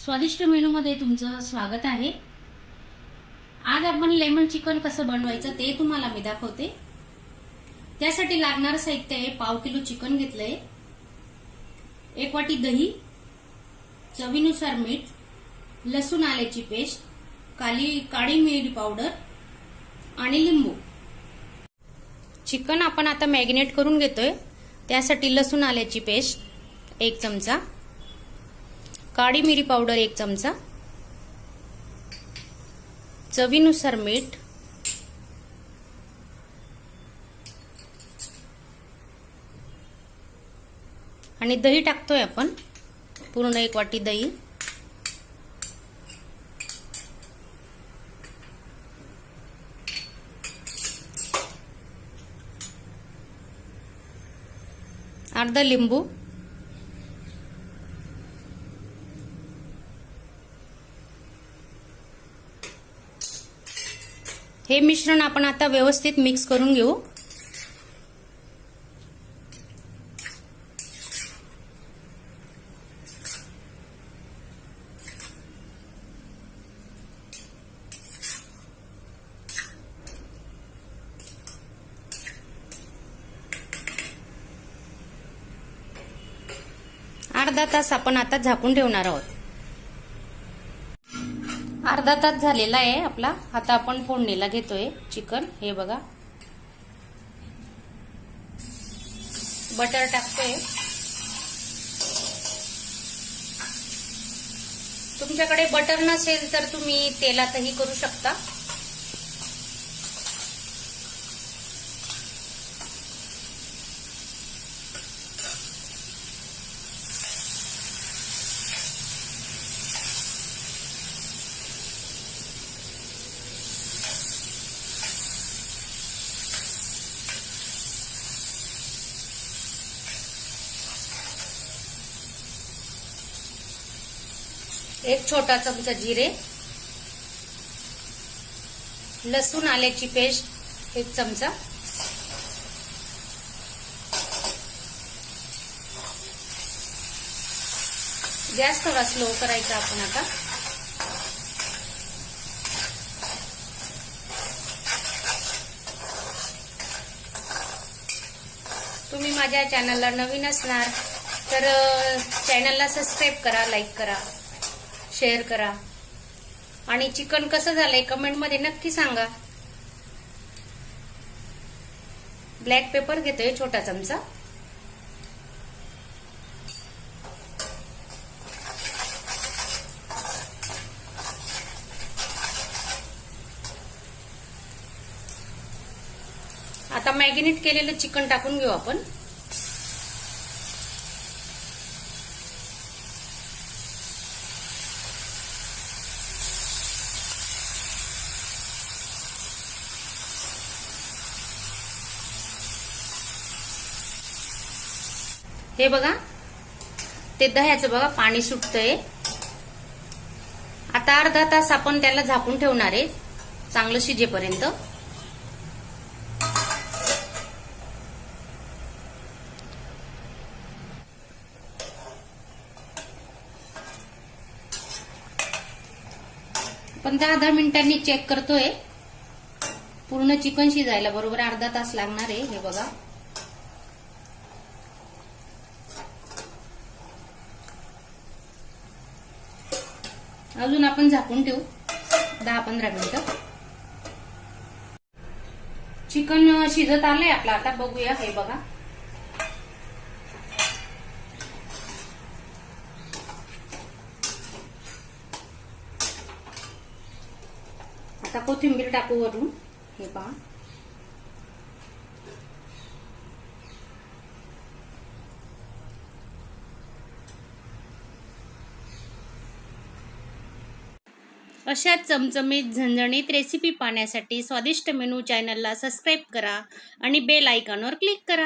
स्वादिष्ट मेनूमध्ये तुमचं स्वागत आहे। आज आपण लेमन चिकन कसं बनवायचं ते तुम्हाला मी दाखवते। त्यासाठी लागणारं साहित्य आहे, पाव किलो चिकन घेतलंय, 1 वाटी दही, चवीनुसार मीठ, लसूण आल्याची पेस्ट, काळी मिरी पावडर आणि लिंबू। चिकन आपण आता मॅरिनेट करून घेतोय। त्यासाठी लसूण आल्याची पेस्ट 1 चमचा, काळी मिरी पावडर 1 चमचा, चवीनुसार मीठ, आणि दही टाकतोय आपण पूर्ण 1 वाटी दही। अर्धा लिंबू, हे मिश्रण आपण आता व्यवस्थित मिक्स करून घेऊ। अर्धा तास आपण आता झाकून ठेवणार आहोत। अर्धा तास झालेला आहे आपला। आता आपण फोडणीला घेतोय चिकन। हे बघा, बटर टाकतोय। तुमच्याकडे बटर नसेल तर तुम्ही तेलातही करू शकता। एक छोटा चमचा जिरे, लसूण आल्याची पेस्ट 1 चमचा, गॅस थोडा स्लो करायचा आपण आता। तुम्ही माझ्या चॅनलला नवीन असणार तर चॅनलला सबस्क्राइब करा, लाईक करा, शेअर करा, आणि चिकन कसं झालंय कमेंट मध्ये नक्की सांगा। ब्लॅक पेपर घेतोय छोटा चमचा, आता मॅरिनेट केलेलं चिकन टाकून घेऊ आपण। हे बघा, ते दह्याचं बघा पाणी सुटतंय। आता अर्धा तास आपण त्याला झाकून ठेवणार आहे, चांगलं शिजेपर्यंत। पण 10-10 मिनिटांनी चेक करतोय। पूर्ण चिकन शिजायला बरोबर अर्धा तास लागणार आहे। हे बघा, अजून आपण झाकून ठेवू 10-15 मिनिटं। चिकन शिजत आलंय आपलं, आता बघूया। हे बघा, आता कोथिंबीर टाकू वरून। हे पहा, अशा चमचमीत झणझणीत रेसिपी पाहण्यासाठी स्वादिष्ट मेनू चॅनलला सबस्क्राइब करा आणि बेल आयकॉनवर क्लिक करा।